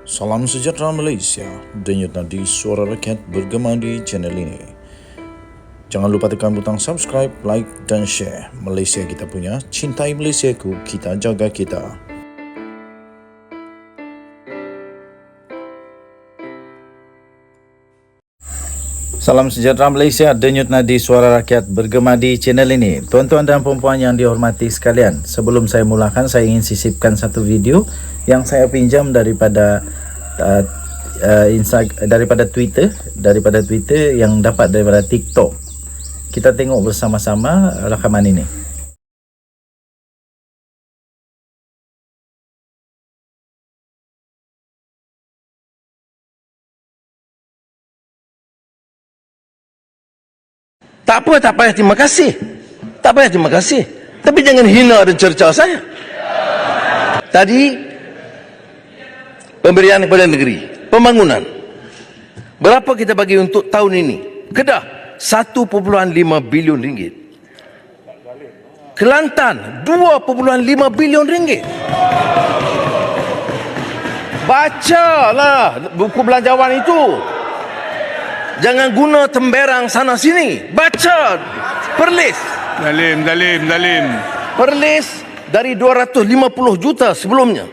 Salam sejahtera Malaysia, denyut nadi suara rakyat bergema di channel ini. Jangan lupa tekan butang subscribe, like dan share. Malaysia kita punya, cintai Malaysiaku, kita jaga kita. Salam sejahtera Malaysia, denyut nadi suara rakyat bergema di channel ini. Tuan-tuan dan puan-puan yang dihormati sekalian, sebelum saya mulakan, saya ingin sisipkan satu video yang saya pinjam daripada Twitter yang dapat daripada TikTok. Kita tengok bersama-sama rakaman ini. Tak payah terima kasih. Tak payah terima kasih. Tapi jangan hina dan cerca saya. Tadi, pemberian kepada negeri, pembangunan. Berapa kita bagi untuk tahun ini? Kedah, 1.5 bilion ringgit. Kelantan, 2.5 bilion ringgit. Bacalah buku belanjawan itu. Jangan guna temberang sana sini. Baca Perlis. Dalim. Perlis dari 250 juta sebelumnya,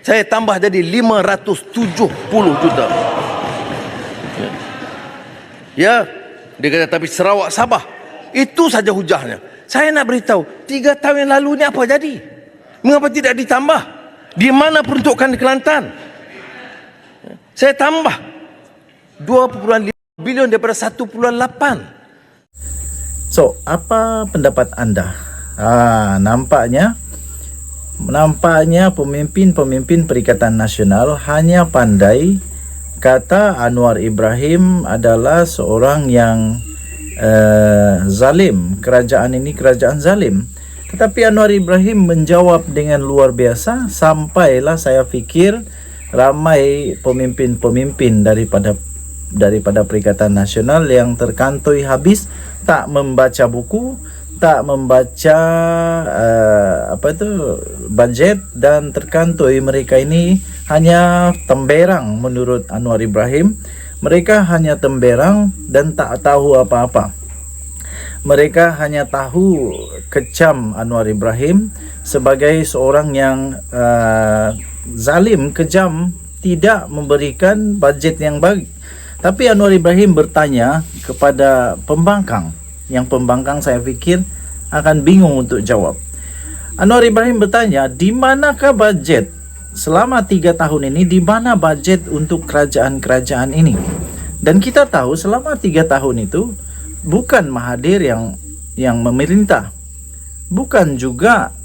saya tambah jadi 570 juta. Ya, dia kata tapi Sarawak Sabah. Itu saja hujahnya. Saya nak beritahu, 3 tahun yang lalu ni apa jadi? Mengapa tidak ditambah? Di mana peruntukan di Kelantan? Saya tambah 2.5 bilion daripada 1.8. So, apa pendapat anda? Nampaknya pemimpin Perikatan Nasional hanya pandai kata Anwar Ibrahim adalah seorang yang zalim. Kerajaan ini kerajaan zalim. Tetapi Anwar Ibrahim menjawab dengan luar biasa, sampailah saya fikir ramai pemimpin-pemimpin daripada Perikatan Nasional yang terkantoi habis, tak membaca buku, tak membaca bajet, dan terkantoi mereka ini hanya temberang. Menurut Anwar Ibrahim, mereka hanya temberang dan tak tahu apa-apa. Mereka hanya tahu kecam Anwar Ibrahim sebagai seorang yang zalim, kejam, tidak memberikan bajet yang baik. Tapi Anwar Ibrahim bertanya kepada pembangkang, yang pembangkang saya fikir akan bingung untuk jawab. Anwar Ibrahim bertanya, di manakah bajet selama 3 tahun ini, di mana bajet untuk kerajaan-kerajaan ini? Dan kita tahu selama 3 tahun itu bukan Mahathir yang memerintah, bukan juga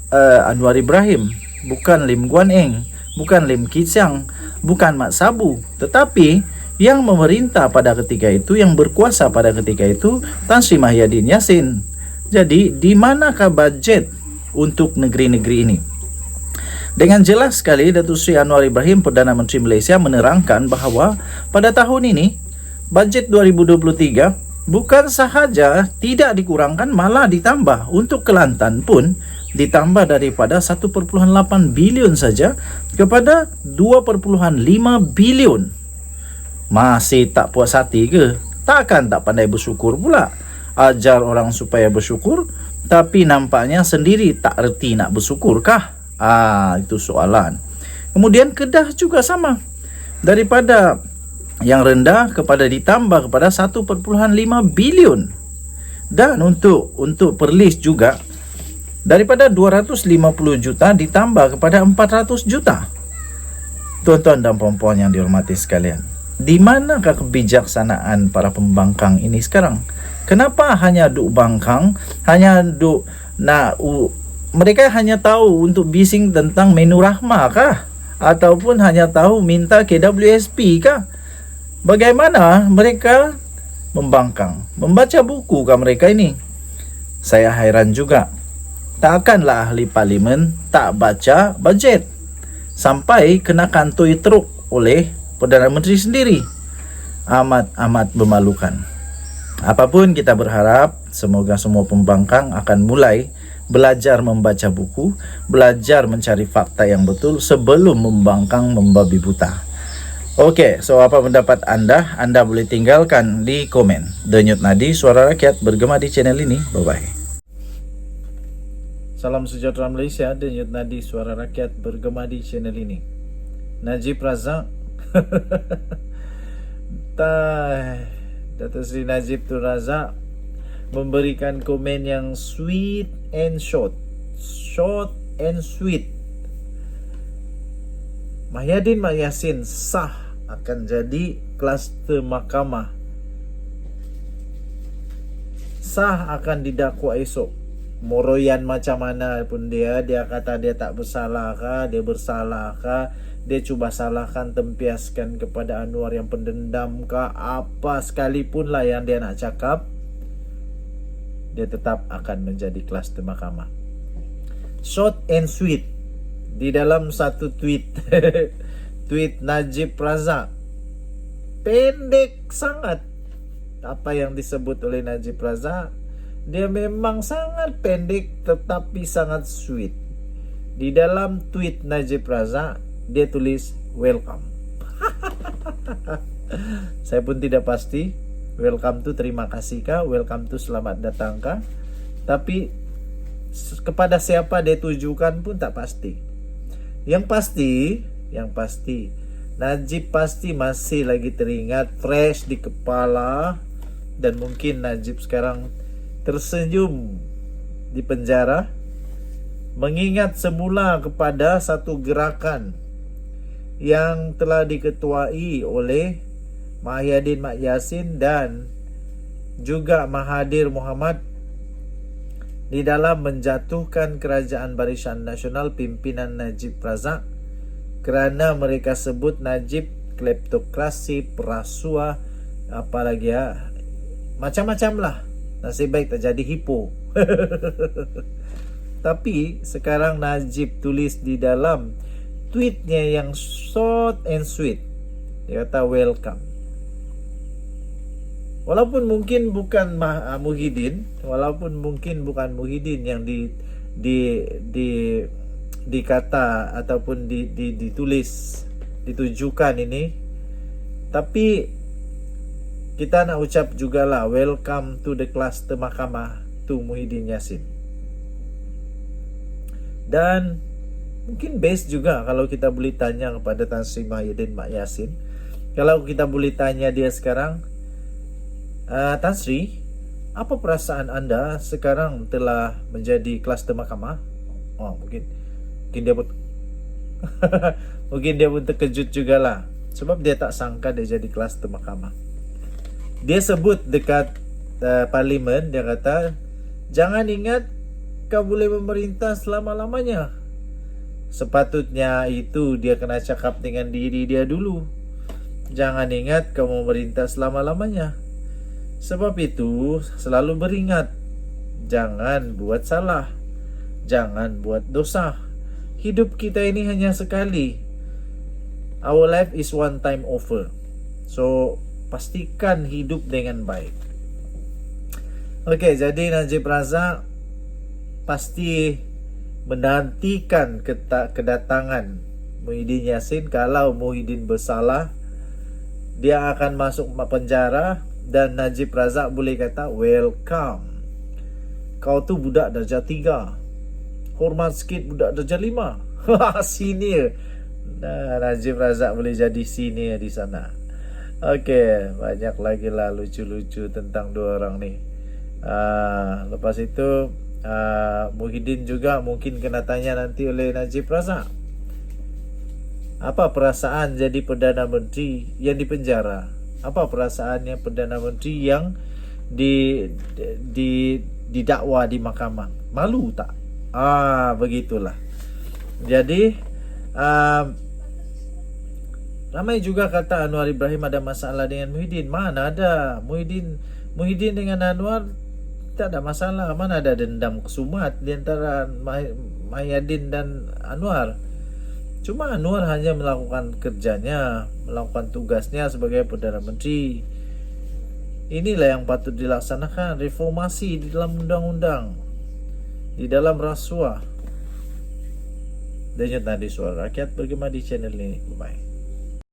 Anwar Ibrahim, bukan Lim Guan Eng, bukan Lim Kee Siang, bukan Mat Sabu, tetapi yang memerintah pada ketika itu, yang berkuasa pada ketika itu, Tan Sri Mahyadin Yassin. Jadi, di manakah bajet untuk negeri-negeri ini? Dengan jelas sekali, Datuk Seri Anwar Ibrahim, Perdana Menteri Malaysia, menerangkan bahawa pada tahun ini, bajet 2023 bukan sahaja tidak dikurangkan, malah ditambah. Untuk Kelantan pun ditambah daripada 1.8 bilion saja kepada 2.5 bilion. Masih tak puas hati ke? Takkan tak pandai bersyukur pula? Ajar orang supaya bersyukur, tapi nampaknya sendiri tak erti nak bersyukur kah? Itu soalan. Kemudian Kedah juga sama. Daripada yang rendah kepada ditambah kepada 1.5 bilion. Dan untuk Perlis juga, daripada 250 juta ditambah kepada 400 juta. Tuan-tuan dan puan-puan yang dihormati sekalian, di manakah kebijaksanaan para pembangkang ini sekarang? Kenapa hanya duk bangkang, hanya duk mereka hanya tahu untuk bising tentang menu rahmah kah? Ataupun hanya tahu minta KWSP kah? Bagaimana mereka membangkang? Membaca buku kah mereka ini? Saya hairan juga. Takkanlah ahli parlimen tak baca bajet sampai kena kantoi teruk oleh Perdana Menteri sendiri. Amat memalukan. Apapun, kita berharap semoga semua pembangkang akan mulai belajar membaca buku, belajar mencari fakta yang betul sebelum membangkang membabi buta. Oke, so apa pendapat Anda? Anda boleh tinggalkan di komen. Denyut Nadi, Suara Rakyat bergema di channel ini. Bye-bye. Salam sejahtera Malaysia, Denyut Nadi, Suara Rakyat bergema di channel ini. Najib Razak Datuk Seri Najib Tun Razak memberikan komen yang sweet and short and sweet. Mahyadin Mak Yassin sah akan jadi kluster mahkamah, sah akan didakwa esok. Moroyan macam mana pun dia kata dia tak bersalah kah, dia bersalah kah, dia cuba salahkan, tempiaskan kepada Anwar yang pendendam kah, apa sekalipun lah yang dia nak cakap, dia tetap akan menjadi kluster mahkamah. Short and sweet. Di dalam satu tweet tweet Najib Razak, pendek sangat apa yang disebut oleh Najib Razak. Dia memang sangat pendek tetapi sangat sweet. Di dalam tweet Najib Razak, dia tulis welcome. Saya pun tidak pasti welcome tu terima kasih kah, welcome tu selamat datang kah, tapi kepada siapa dia tujukan pun tak pasti. Yang pasti Najib pasti masih lagi teringat, fresh di kepala, dan mungkin Najib sekarang tersenyum di penjara mengingat semula kepada satu gerakan yang telah diketuai oleh Mahyadin Mak Yassin dan juga Mahathir Mohamad di dalam menjatuhkan kerajaan Barisan Nasional pimpinan Najib Razak kerana mereka sebut Najib kleptokrasi, perasuah, apalagi ya, macam-macam lah. Nasib baik tak jadi hipo. Tapi sekarang Najib tulis di dalam tweetnya yang short and sweet, dia kata welcome. Walaupun mungkin bukan Muhyiddin, yang dikata ataupun ditulis, ditujukan ini, tapi kita nak ucap jugalah welcome to the cluster mahkamah to Muhyiddin Yassin. Dan mungkin best juga kalau kita boleh tanya kepada Tan Sri Mahyadin Mak Yassin, kalau kita boleh tanya dia sekarang, Tan Sri, apa perasaan anda sekarang telah menjadi kluster mahkamah? Oh, mungkin dia pun mungkin dia pun terkejut jugalah, sebab dia tak sangka dia jadi kluster mahkamah. Dia sebut dekat parlimen, dia kata, jangan ingat kau boleh memerintah selama-lamanya. Sepatutnya itu dia kena cakap dengan diri dia dulu. Jangan ingat kau memerintah selama-lamanya. Sebab itu selalu beringat, jangan buat salah, jangan buat dosa. Hidup kita ini hanya sekali. Our life is one time offer. So pastikan hidup dengan baik. Okey, jadi Najib Razak pasti menantikan kedatangan Muhyiddin Yassin. Kalau Muhyiddin bersalah, dia akan masuk penjara. Dan Najib Razak boleh kata welcome. Kau tu budak darjah 3, hormat sikit budak darjah 5. Senior. Najib Razak boleh jadi senior di sana. Okey, banyak lagi lah lucu-lucu tentang dua orang ni. Lepas itu Muhyiddin juga mungkin kena tanya nanti oleh Najib Razak, apa perasaan jadi Perdana Menteri yang dipenjara? Apa perasaannya Perdana Menteri yang didakwa di mahkamah? Malu tak? Begitulah. Jadi ramai juga kata Anwar Ibrahim ada masalah dengan Muhyiddin. Mana ada. Muhyiddin dengan Anwar tak ada masalah. Mana ada dendam kesumat di antara Mahyadin dan Anwar. Cuma Anwar hanya melakukan kerjanya, melakukan tugasnya sebagai Perdana Menteri. Inilah yang patut dilaksanakan, reformasi di dalam undang-undang, di dalam rasuah. Denyut Nadi, Suara Rakyat bergema di channel ini. Bye.